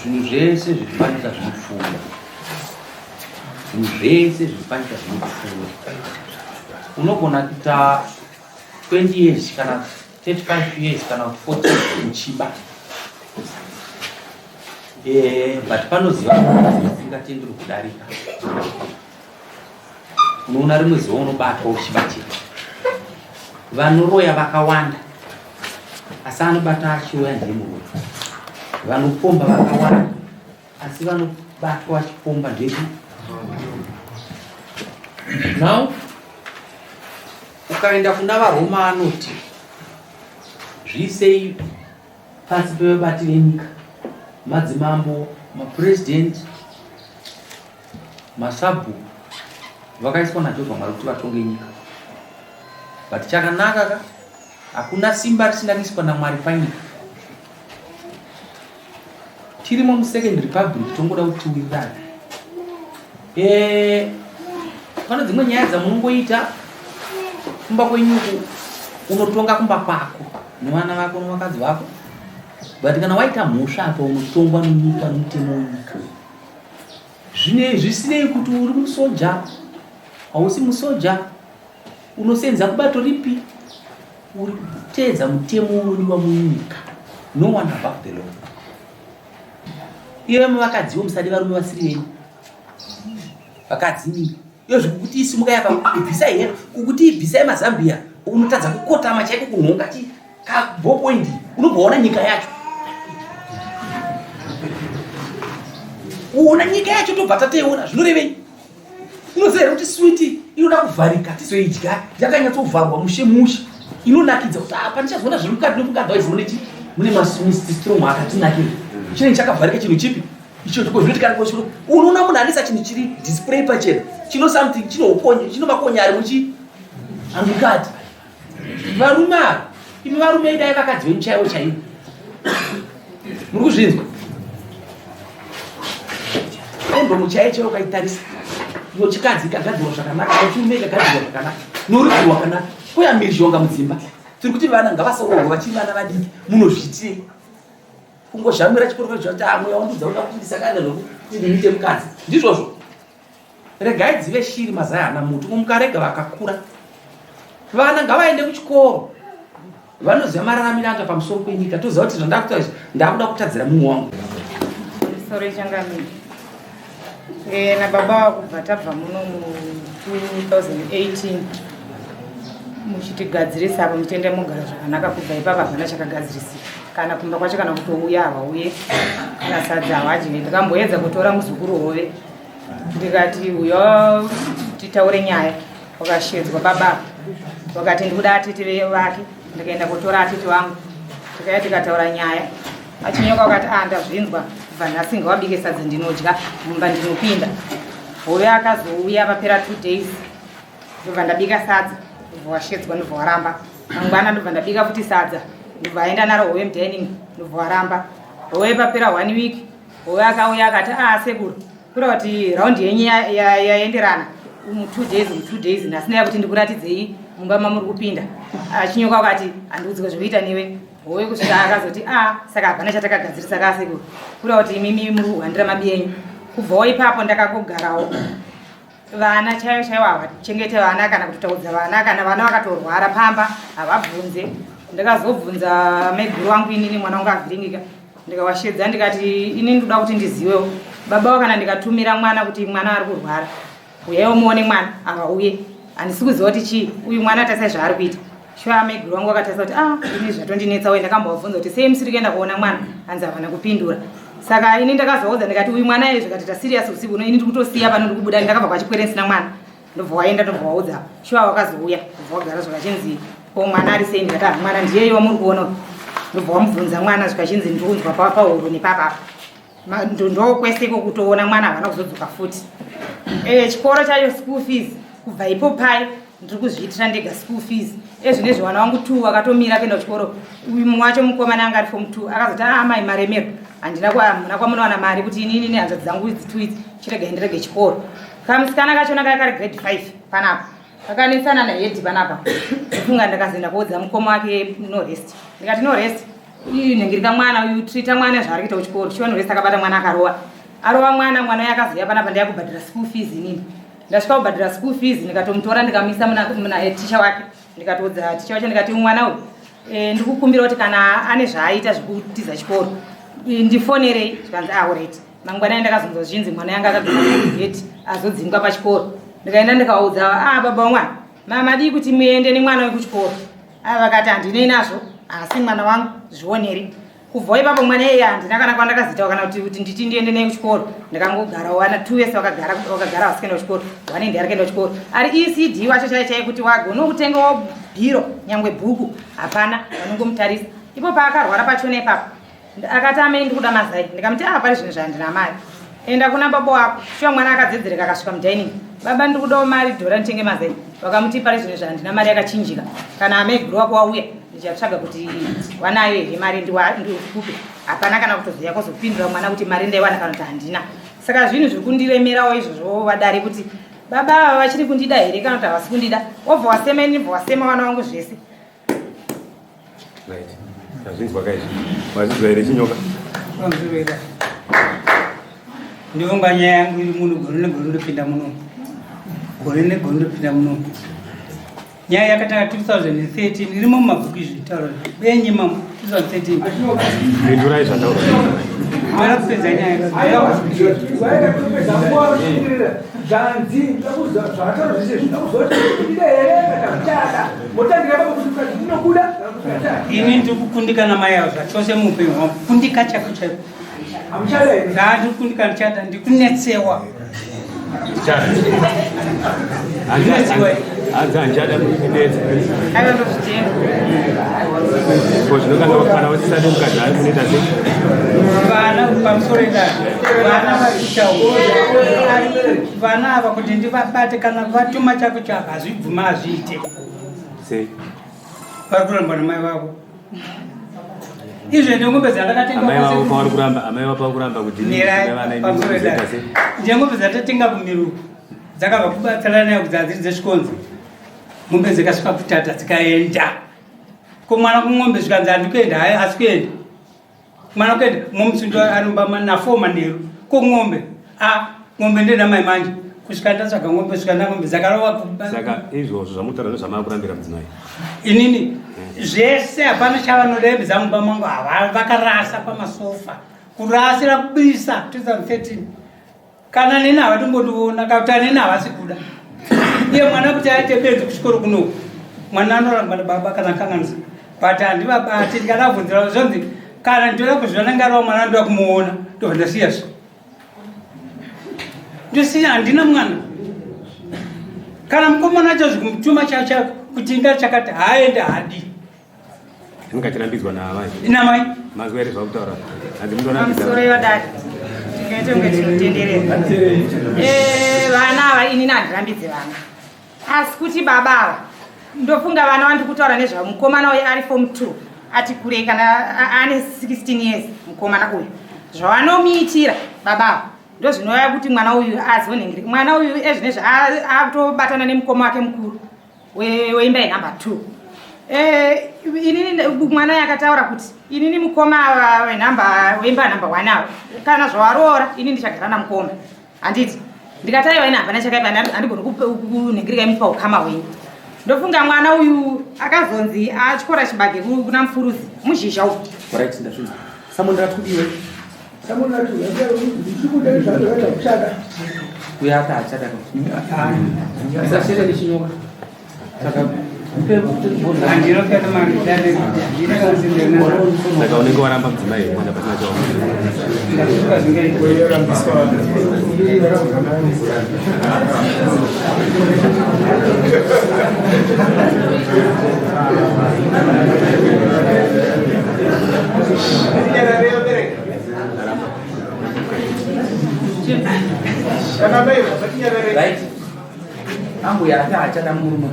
Zvinhu zvese zvifanika zvinopfuura. Zvinhu zvese zvifanika zvinopfuura. Unogona kuita 20 years kana 35 years kana 40 uchiba. But panoziva kuti zvingatenderi kudarika. Unoona rimwe zuva unobatwa uchibatira. Vanoroya vakawanda. Asi anobata achiuya ndemuroya. Vanopomba vakawanda. Asi vanobatwa vachipomba ndezvo. Now, ukaenda kuna vaRoma anoti zvisei pasi pevabatiri venyika, madzimambo, mapresident, masabhu vakaiswa naJehovha Mwari kuti vatonge nyika. But chakanaka hakuna simba risina kuiswa naMwari panyika. Tirimo muSecond Republic tongoda kuti tiwirirane. Pane dzimwe nyaya dzamunongoita kumba kwenyuku unotonga kumba kwako nevana vako nevakadzi vako. But kana waita mhosva apa unotongwa nenyika nomutemo wenyika. Zvisinei kuti uri musoja, hausi musoja, unosenza kubato ripi, uri kuteedza mutemo unodiwa munyika. No one above the law. Iwe muvakadziwo musadi varume vasiri venyu. Vakadzimira. Iyo zvekuti isimuka yakaibvisa here, kukuti ibvisai maZambia, unotadza kukotama chaiko kunhonga ti kabhopoindi, unobvaona nyika yacho. Uona nyika yacho tobva tateiona, zvinorevei? Unoziva kuti switi inoda kuvharika tizoidya, yakanyatsobvarwa mushe. Inonakidza kuti apa ndichazoona zviri mukati nomukadzi waizoone mune masisitiromu akatinakira. Chinenge chakavharika chinhu chipi? Icho chikozviti kana koshiro. Unoona munhu anisa chinhu chiri display pachena. Chino something chino ukonye, chino makonya ari muchi angikati. Varume ava, imi varume idai vakadzi venyu chaivo chaivo. Muri kuzvinzwa? Endo muchaicho ukaitarisa. Iwo chikadzi kagadzirwa zvakanaka, chirume kagadzirwa zvakanaka. Norudzi rwakanaka. Kuya mhirizhonga mudzimba. Tiri kuti vana ngavasarohwa vachiri vana vadiki. Munozviitire. Kungozhamira chikoro kuti amwe waundudza uda kuti ndisakanda nokuti ndiite mukadzi. Ndizvozvo. Regai dzive shiri mazayana mutu mukarega vakakura. Vana ngavaende kuchikoro. Vanoziva mararamiro anga pamusoro penyika. Toziva kuti ndakuda kutadzira mumwe wangu. Sore changamire. Nababa wakubva tabva muno mu 2018 muchitigadzirisa apa mutende mugara zvakanaka kubva ipapa hapana chakagadzirisika. Kana kumba kwacho kana kutouya havauye kana sadza hawadyi. Ndikamboedza kutora muzukuru hove ndikati uyo titaure nyaya, wakashedzwa baba wakati ndikuda atete vake. Ndikaenda kutora atete wangu tikauya tikataura nyaya. Achinyoka wakati ndazvinzwa kubva nhasi ngawabike sadza ndinodya mumba ndinopinda. hoyo akazouya papera 2 days ndobva ndabika sadza ndobva washedzwa ndobva waramba mangwana ndobva ndabika futi sadza ndobva aenda naro hoyo mudining ndobva waramba hoyo papera 1 week hoyo akauya akati sekuru kura kuti raundi yenyu yaenderana 2 days nhasina yakuti ndikuratidzei mumba mamuri kupinda achinyoka akati handiudzika zvokuita newe hoyo kusvika akazoti saka hapana chatakagadzirisa kasekuru kura kuti imimi muri kuhandira mabi enyu kubvawo ipapo ndakakugarawo vana chaivo chaivo havachengete vana kana kutotaudza vana kana vana vakatorwara pamba havabvunze ndakazobvunza meguru wangu inini mwana wangu avhiringika ndikawashedza ndikati ini ndoda kuti ndiziwewo baba kana ndikatumira mwana kuti mwana ari kurwara uyaiwo muone mwana avauye handisi kuziva kuti chii uyu mwana tasai zvaari kuita shuwa meguru wangu akatarisa kuti ini zvatondinetsa uye ndakambovabvunza kuti sei musiri kuenda kuona mwana hanzi havana kupindura saka ini ndakazoudza ndikati uyu mwana izvo katita serious usiku ini ndiri kutosiya pano ndiri kubuda ndakabva kwachikwere nsina mwana ndobva waenda ndobva waudza shuwa wakazouya ndobva wagara zvakachinzi ko mwana ari sei ndikati mwana ndiyeiwa muri kuona ndobva wamubvunza mwana zvikachinzi ndiunzwa pahuro nepapapa ndokweseko kutoona mwana havana kuzodzoka futi chikoro chayo school fees kubva ipo pai ndiri kuzviitira ndega school fees ezvinezvi mwana wangu 2 akatomira kuenda kuchikoro mumwe wacho mukomana anga ari form 2 akazoti mai maremero handina kwamunowana mari kuti inini nehanzvadzi dzangu idzi 2 idzi chirega ndirege chikoro kamusikana kachona kaya kari grade 5 panapa kakanesana nahedhi panapa ifunga ndakazoenda kuudza mukoma wake norest ndikati norest uyu nhengirika mwana uyu trita mwana zvaari kuita kuchikoro chiwa norest akabata mwana arova mwana uye akazoya panapa ndayakubhadhira school fees inini ndasvika kubhadhira school fees ndikatomutora ndikamisa muna ticha wake ndikatoudza ticha wacho ndikati mwana uyu ndiri kukumbira kuti kana ane zvaaita zvekutiza chikoro ndifonerei zvikanzi alright mangwanani ndakazonzwa zvichinzi mwana yanga akagona geti azodzingwa pachikoro ndikaenda ndikaudza baba wamwana madii kuti muende nemwana wekuchikoro vakati handinei nazvo asi mwana wangu zvioneri kubva ipapo mwana iyeye handina kana kwandakazitawa kana kuti nditi ndiende nei kuchikoro ndikangogara wana 2 years wakagara vasikaenda kuchikoro wane ndi ari kuenda kuchikoro ari ECD wacho chai kuti wagona kutengawo bhiro nyangwe bhuku hapana vanongomutarisa ipo paakarwara pachona ipapo akati amai ndiri kuda mazai ndikamuti pari zvinhu zvandina mari enda kuna baba wako shuwa mwana akadzedzereka akasvika mudining baba ndiri kudawo mari dhora nditenge mazai vakamuti pari zvinhu zvandina mari yakachinjika kana amai guru wako wauya ndichatsvaga kuti wanayo here mari ndikupe hapana kana kutoziya kwazopindura mwana kuti mari ndaiwana kana kuti handina saka zvinhu zviri kundiremerawo izvozvo vadare kuti baba vachiri kundida here kana kuti havasi kundida wobva wasema ini bva wasema wana wangu zvese zvinzwa kaizvi wazvinzwa here chinyoka ndionga nyaya yangu iri muno gore negore ndopinda muno gore negore ndopinda muno nyaya yakatanga 2013 irimo mumabhuku izvitaura benyi mamu 2013 pindurai zvataura mara kupedza nyaya ini ndiri kukundikana mai avo zvachose muupenyu hwangu kundika chako chaiko ndiri kundika ndichada ndikunetsewa hanzi hanjada muinetsa akandozvitenga zvinokanga kana watisati mukadzi ari kunoita sei vana pamusoro edare vana vachitaura vana ava kuti ndivabate kana vatuma chako chako hazvibvuma hazviite sei vari kuramba namai vavo izvo ndengombe amai vapa kuramba kuti ndengombe dzatatenga kumiruku dzakabva kubatsalana kuti hadziri dzesvikonzi mombe dzikasvika kutata dzikaenda komwana kumwombe zvikanzi handikuenda hayi asi kuenda mwana kuenda momusundo anomba na4 manheru komwombe mwombe ndenda mai manje kusvika ndatsvaga mwombe svika namwombe dzakarova saka izvozvo zvamutaura nezvamava kurambira mudzimai inini zvese hapana chavanorembedza mumba mangu vakarasa pamasofa kurasira kubisa 2013 kana neni havatombondiona kakuti aneni havasi kuda iye mwana kuti aite benzi kuchikoro kunoku mwana anorangwa nababa kana kanganisa but handivabati ndikanabvunzira zvonzi kana ndoda kuzviona ngariwa mwana ndoda kumuona ndobva ndasiyazvo ndosiya handina mwana kana mukomana wacho zvikumutuma chachako kuti inga chakati haende hadi zvinonga chirambidzwa naamai namai mazwa here zvakutaura pamusoro yodari vana ava ini nandirambidze vana asi kuti baba ndofunga vana vandikutaura nezvavo mukomana uyu ari form 2 ati kurei kana ane 16 years mukomana uyu zvavanomiitira baba ndozvinova kuti mwana uyu azonhingirika mwana uyu ezvinezvi atobatana nemukoma wake mukuru weimba yenumber 2 inini mwana yakataura kuti inini mukoma weimba number 1 avo kana zvawaroora ini ndichagara namukoma handiti ndikataiwa ine hapana chakaipa handigoni kunhingirika imi paukama hwenyu ndofunga mwana uyu akazonzi achikora chibage kuna mufuruzi muzhizha uyu Saka unenge waramba mudzimai kwenda pasina right ambuya akachata murume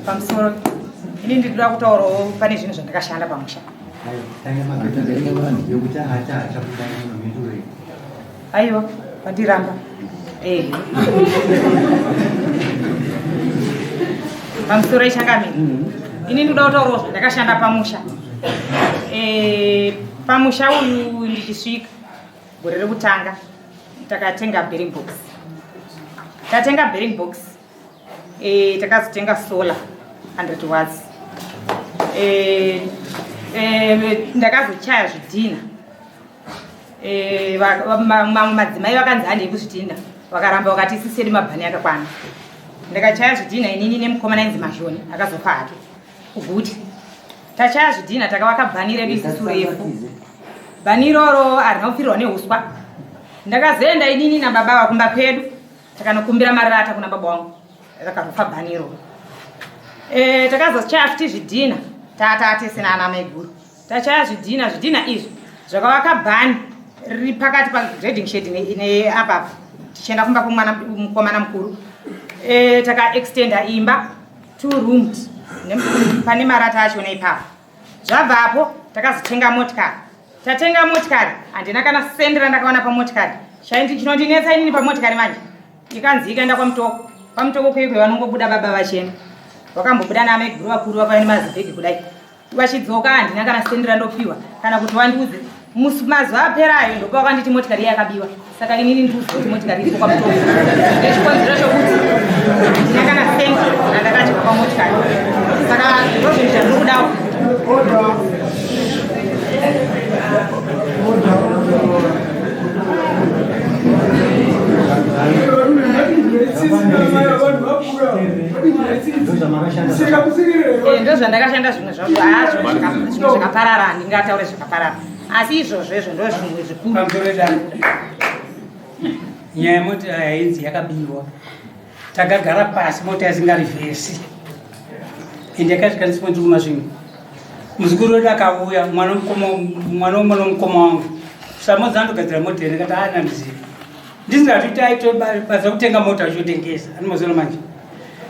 pamusoro ini ndinoda kutaurawo pane zvinhu zvandakashanda pamusha aiwa pandiramba pamusoro ichangamiri ini ndinoda kutaurawo zvandakashanda pamusha pamusha uyu ndichisvika gore rekutanga takatenga bearing box tatenga bearing box takazotenga solar 100 watts ndakazochaya zvidhina madzimai vakanzi handei kuzvidhina vakaramba vakati isiseri mabhani akakwana ndakachaya zvidhina inini nemukomana inzi mazhoni akazofa hake kuguti tachaya zvidhina takavaka bhani redu isisu refu bhani iroro harina kupfirirwa neuswa ndakazoenda inini nababa vakumba pedu takanokumbira marata kuna baba wangu rakazofa bhani iroro takazochaya futi zvidhina tatatesina ana mai guru tachaya zvidhina izvi zvakavaka bhani riri pakati pagrading shed ine apapa tichienda kumba kumukomana mukuru takaextenda imba 2 rooms pane marata acho neipapo zvabvapo takazotenga motikari tatenga motikari handina kana sendi randakawana pamotikari chinondinetsa inini pamotikari manje ikanzi ikaenda kwamutoko kwekwe vanongobuda baba vachena vakambobuda naamai guru vakuru vakaine mazibhegi kudai vachidzoka handina kana sendi randopiwa kana kuti vandiudze mazuva aperayo ndopa vakanditi motikari yakabiwa saka inini ndiuzi kuti motikari iripo kwamutoko nechikonzero chokuti handina kana sendi randakadyiwa pamotikari saka ndozvinhu zvandinokudawo ndo zvandakashanda zvimwe zvazvo zvimwe zvakaparara handingataure zvakaparara asi izvozvo ndo zvimwe zvikuru nyaya yemoti hainzi yakabiwa takagara pasi mota yasingarivhesi ende yakasvika ndisipondikuma zvimwe muzukuru wedu akauya mwana womwana womukoma wangu samodzi andogadzira mota ine kati anandiziva ndisingati aitobasa kutenga mota achotengesa ani mazuva manje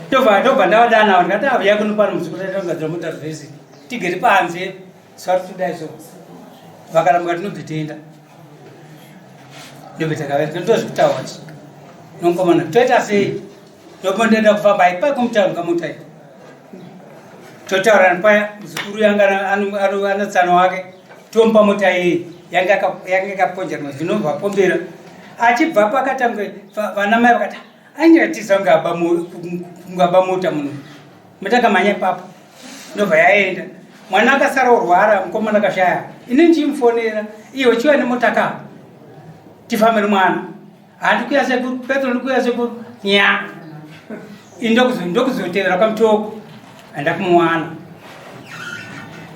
ndobva ndavadanawo ndikati avuya kuno pano muzukuru aitogadzira mota zvese tigere panze sari tudai so vakaramba tinobvetenda ndobvetakavendozvikutaurati nomukomana toita sei ndopondoenda kufamba aipai kumutaura kamotai totaurani paya muzukuru yanga ana tsano wake tomupa mota iyi yanga yakaponjerwa zvinobva pombera achibvapo akatangwe vanamai vakati angatisa kungaba mota muno matakamanya ipapo ndobva yaenda mwana akasara urwara mukomana akashaya ini ndichimufonera iwe chiva nemota ka tifambe nemwana handikuya sekuru petro ndikuya sekuru nya ndokuzotevera kwamutoko handakumuwana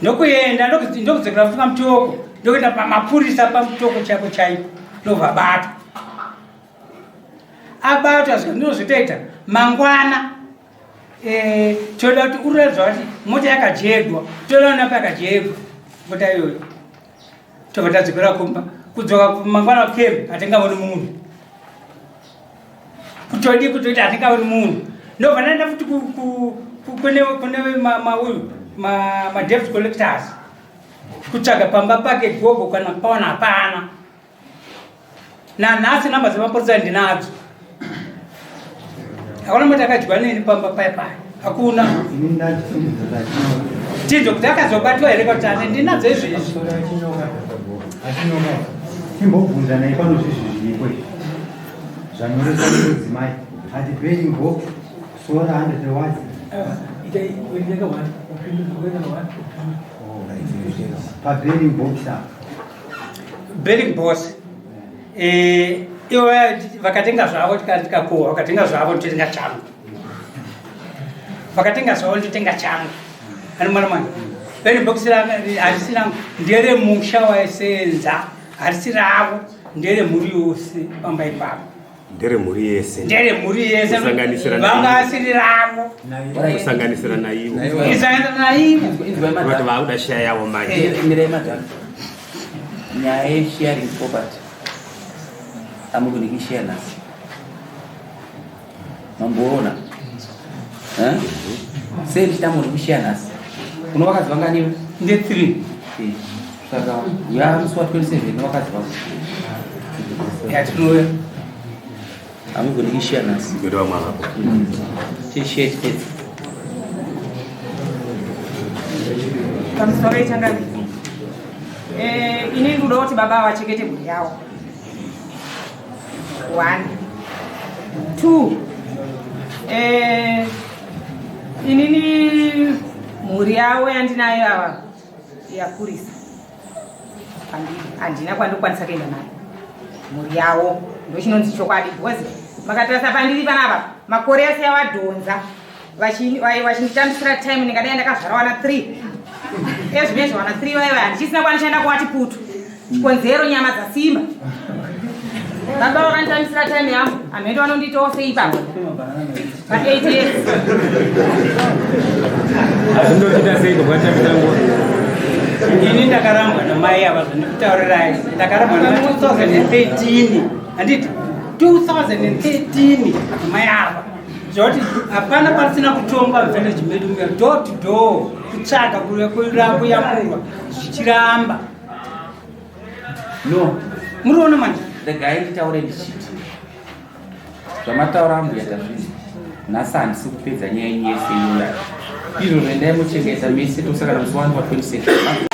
ndokuenda ndokudzokera futi kwamutoko ndokuenda pamapurisa pamutoko chako chaipo ndobva bata abatwa ndinozotoita mangwana toda kuti urezva kuti mota yakajegwa toda napa yakajegwa mota iyoyo tobva tadzokera kumba kudzoka mangwana kembe atingaoni munhu kutoti atingaoni munhu ndobva ndaenda futi kune ma-debt collectors kutsvaga pamba pake gogo kana kupaona hapana. Nanhasi namba dzemaporisa ndinadzo. Hakuna mati akadyiwa nini pamba paipai. Hakuna. Tidzo kuti akazobatwa here kuti ane ndinadzo izvezvi. Timbobvunza naye pano zvizvizvikwe zvanyoresa mudzimai ati betting box sora 100 watts pabetting box betting box ivo vakatenga zvavo tikakohwa vakatenga zvavo ndotenga changu vakatenga zvavo ndotenga changu ani mwana mwana betting box harisi rangu ndere musha waisenza harisi ravo ndere mhuri yose pamba ipapo ndere mhuri yese vanga asiri ravo kusanganisira naivo Vati vakuda share yavo manje nyaya yesharing property amukuniki share nasi mamboona sei ndichitamuri kushare nasi kuno vakadzi vanganiwe nde 3 saka yamusi wa 27 vakadzi vavo yatinouya amukuniki share nasi ngoti vamwavapo tishare tete pamusoro ichangavi ini ndoda kuti baba vachengete mhuri yavo 1 2 inini mhuri yavo yandinayo ava yakurisa handina kwandokwanisa kuenda nayo mhuri yavo ndochinonzi chokwadi because makatarisa pandiri panapa makore ase yavadhonza vachinditambisira time ndingadai ndakazvara wana 3 ezvinezvo wana 3 vaiva handichisina kwanishaenda kuwati putu chikonzero nyama dzasimba baba vakanditambisira time yangu hamhendo vanonditawo sei ipapo pa8 years azvindochita sei kwatamitango ini ndakarambwa namai ava zvandikutaurirai ndakarambwa na 2013 handiti 2013 mai ava zvoti hapana pasina kutonga village medu muya door to door kutsvaga kuyamurwa zvichiramba no muriona manje regai nditaure ndichiti zvamataura ambuya tazvizvi nhasi handisi kupedza nyaya yenyu yese iyoya izvo zvendai muchengeta mese tosakana musi wanu wa 26